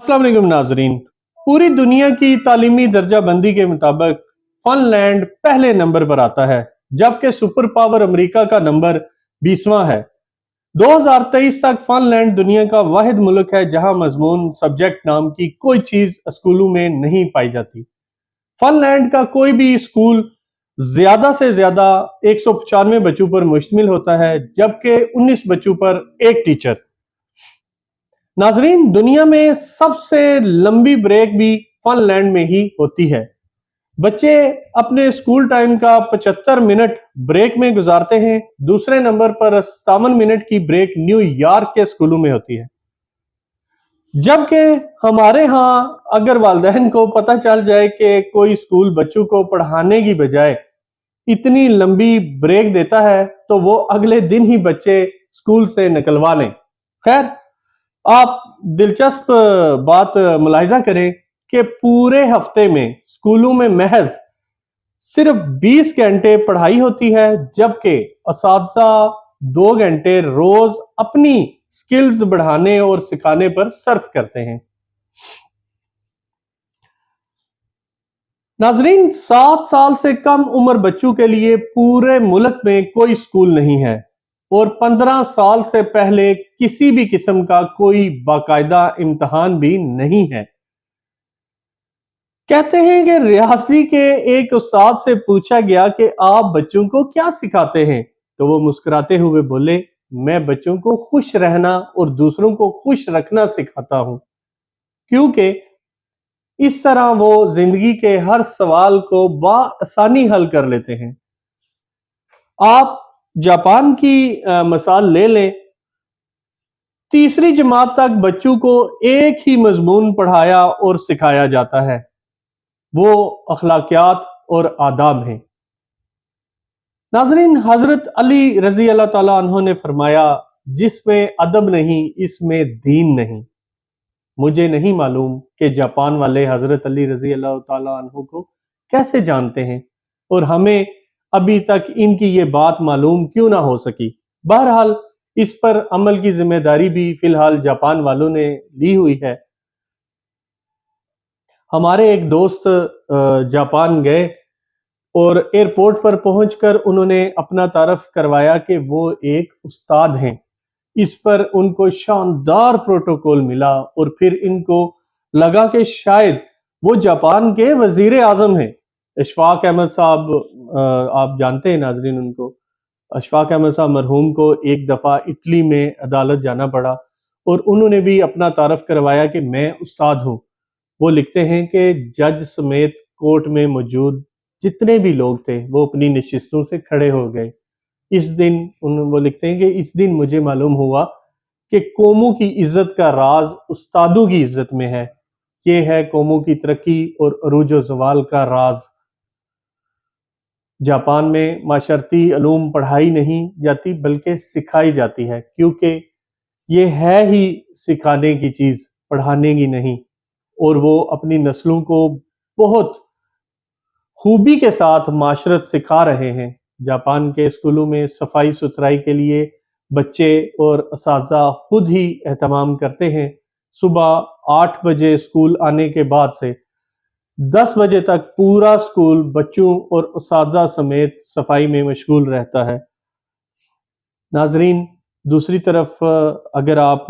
अस्सलाम वालेकुम नाजरीन। पूरी दुनिया की तालीमी दर्जा बंदी के मुताबिक फिनलैंड पहले नंबर पर आता है, जबकि सुपर पावर अमेरिका का नंबर 20वां है। 2023 तक फिनलैंड दुनिया का वाहिद मुल्क है जहां मजमून सब्जेक्ट नाम की कोई चीज स्कूलों में नहीं पाई जाती। फिनलैंड का कोई भी स्कूल ज्यादा से ज्यादा 195 बच्चों पर मुश्तमिल होता है, जबकि 19 बच्चों पर एक टीचर। नाजरीन, दुनिया में सबसे लंबी ब्रेक भी फिनलैंड में ही होती है। बच्चे अपने स्कूल टाइम का 75 मिनट ब्रेक में गुजारते हैं। दूसरे नंबर पर 57 मिनट की ब्रेक न्यूयॉर्क के स्कूलों में होती है। जबकि हमारे यहाँ अगर वालिदैन को पता चल जाए कि कोई स्कूल बच्चों को पढ़ाने की बजाय इतनी लंबी ब्रेक देता है तो वो अगले दिन ही बच्चे स्कूल से निकलवा लें। खैर, आप दिलचस्प बात मुलाहिजा करें कि पूरे हफ्ते में स्कूलों में महज सिर्फ 20 घंटे पढ़ाई होती है, जबकि असातिज़ा 2 घंटे रोज अपनी स्किल्स बढ़ाने और सिखाने पर सर्फ करते हैं। नाजरीन, 7 साल से कम उम्र बच्चों के लिए पूरे मुल्क में कोई स्कूल नहीं है और 15 साल से पहले किसी भी किस्म का कोई बाकायदा इम्तिहान भी नहीं है। कहते हैं कि रियासी के एक उस्ताद से पूछा गया कि आप बच्चों को क्या सिखाते हैं, तो वो मुस्कुराते हुए बोले, मैं बच्चों को खुश रहना और दूसरों को खुश रखना सिखाता हूं, क्योंकि इस तरह वो जिंदगी के हर सवाल को बआसानी हल कर लेते हैं। आप जापान की मिसाल ले लें। तीसरी जमात तक बच्चों को एक ही मजमून पढ़ाया और सिखाया जाता है, वो अखलाकियात और आदाब हैं। नाजरीन, हजरत अली रजी अल्लाह ताला अन्हु ने फरमाया, जिसमें अदब नहीं इसमें दीन नहीं। मुझे नहीं मालूम कि जापान वाले हजरत अली रजी अल्लाह ताला अन्हु को कैसे जानते हैं और हमें अभी तक इनकी ये बात मालूम क्यों ना हो सकी। बहरहाल, इस पर अमल की जिम्मेदारी भी फिलहाल जापान वालों ने ली हुई है। हमारे एक दोस्त जापान गए और एयरपोर्ट पर पहुंचकर उन्होंने अपना तारफ करवाया कि वो एक उस्ताद हैं। इस पर उनको शानदार प्रोटोकॉल मिला और फिर इनको लगा कि शायद वो जापान के वजीर आजम हैं। अशफाक अहमद साहब, आप जानते हैं नाजरीन उनको। अशफाक अहमद साहब मरहूम को एक दफ़ा इटली में अदालत जाना पड़ा और उन्होंने भी अपना तारफ करवाया कि मैं उस्ताद हूँ। वो लिखते हैं कि जज समेत कोर्ट में मौजूद जितने भी लोग थे वो अपनी नशिस्तों से खड़े हो गए। इस दिन वो लिखते हैं कि इस दिन मुझे मालूम हुआ कि कौमों की इज्जत का राज उस्तादों की इज्जत में है। ये है कौमों की तरक्की और अरूज व ज़वाल का राज। जापान में माशरती अलूम पढ़ाई नहीं जाती बल्कि सिखाई जाती है, क्योंकि ये है ही सिखाने की चीज, पढ़ाने की नहीं। और वो अपनी नस्लों को बहुत खूबी के साथ माशरत सिखा रहे हैं। जापान के स्कूलों में सफाई सुथराई के लिए बच्चे और असातिज़ा खुद ही एहतमाम करते हैं। सुबह 8 बजे स्कूल आने के बाद से 10 बजे तक पूरा स्कूल बच्चों और असातिज़ा समेत सफाई में मशगूल रहता है। नाजरीन, दूसरी तरफ अगर आप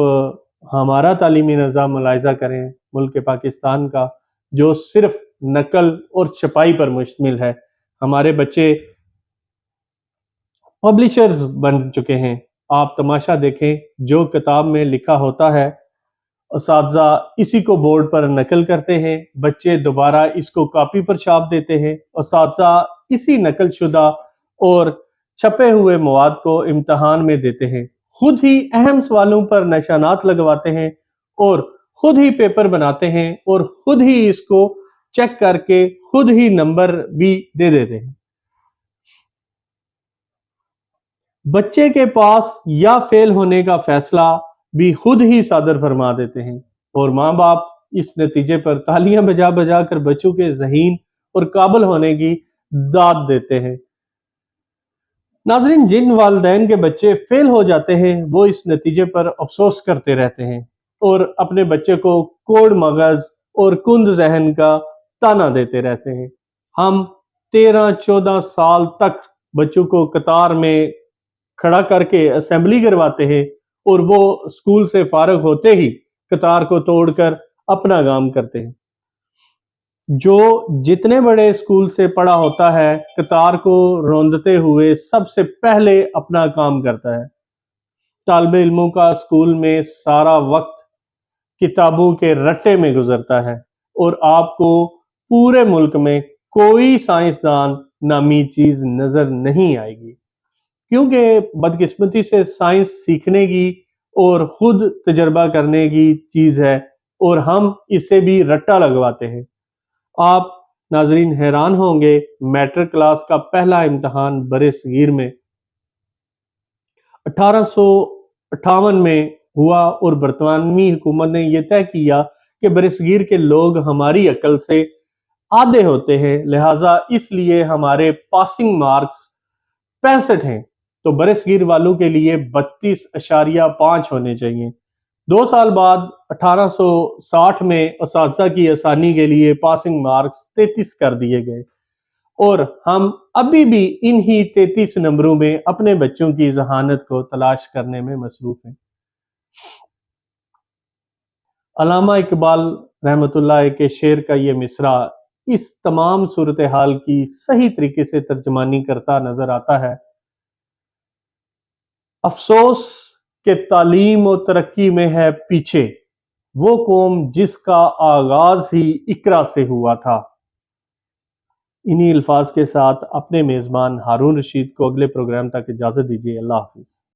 हमारा तालीमी निज़ाम मुलाहिज़ा करें मुल्क पाकिस्तान का, जो सिर्फ नकल और छपाई पर मुश्तमिल है, हमारे बच्चे पब्लिशर्स बन चुके हैं। आप तमाशा देखें, जो किताब में लिखा होता है असातिज़ा इसी को बोर्ड पर नकल करते हैं, बच्चे दोबारा इसको कॉपी पर छाप देते हैं। असातिज़ा इसी नकल शुदा और छपे हुए मवाद को इम्तहान में देते हैं, खुद ही अहम सवालों पर निशानात लगवाते हैं और खुद ही पेपर बनाते हैं और खुद ही इसको चेक करके खुद ही नंबर भी दे देते हैं। बच्चे के पास या फेल होने का फैसला भी खुद ही सादर फरमा देते हैं और माँ बाप इस नतीजे पर तालियां बजा बजा कर बच्चों के ज़हीन और काबिल होने की दाद देते हैं। नाजरीन, जिन वालिदैन के बच्चे फेल हो जाते हैं वो इस नतीजे पर अफसोस करते रहते हैं اور اپنے بچے کو کوڑ مغز اور کند ذہن کا تانا دیتے رہتے ہیں۔ ہم 13-14 سال تک بچوں کو قطار میں کھڑا کر کے اسمبلی کرواتے ہیں اور وہ اسکول سے فارغ ہوتے ہی قطار کو توڑ کر اپنا کام کرتے ہیں۔ جو جتنے بڑے اسکول سے پڑھا ہوتا ہے قطار کو روندتے ہوئے سب سے پہلے اپنا کام کرتا ہے۔ طالب علموں کا اسکول میں سارا وقت کتابوں کے رٹے میں گزرتا ہے اور آپ کو پورے ملک میں کوئی سائنسدان نامی چیز نظر نہیں آئے گی، کیونکہ بدقسمتی سے سائنس سیکھنے کی اور خود تجربہ کرنے کی چیز ہے اور ہم اسے بھی رٹا لگواتے ہیں۔ آپ ناظرین حیران ہوں گے، میٹرک کلاس کا پہلا امتحان برصغیر میں 1858 میں ہوا اور برطانوی حکومت نے یہ طے کیا کہ برصغیر کے لوگ ہماری عقل سے آدھے ہوتے ہیں، لہٰذا اس لیے ہمارے پاسنگ مارکس 65 ہیں، تو برصغیر والوں کے لیے 32.5 ہونے چاہیے۔ 2 سال بعد 1860 میں اساتذہ کی آسانی کے لیے پاسنگ مارکس 33 کر دیے گئے اور ہم ابھی بھی انہی 33 نمبروں میں اپنے بچوں کی ذہانت کو تلاش کرنے میں مصروف ہیں۔ علامہ اقبال رحمۃ اللہ کے شعر کا یہ مصرع اس تمام صورتحال کی صحیح طریقے سے ترجمانی کرتا نظر آتا ہے۔ افسوس کہ تعلیم و ترقی میں ہے پیچھے وہ قوم جس کا آغاز ہی اقرا سے ہوا تھا۔ انہی الفاظ کے ساتھ اپنے میزبان ہارون رشید کو اگلے پروگرام تک اجازت دیجیے۔ اللہ حافظ۔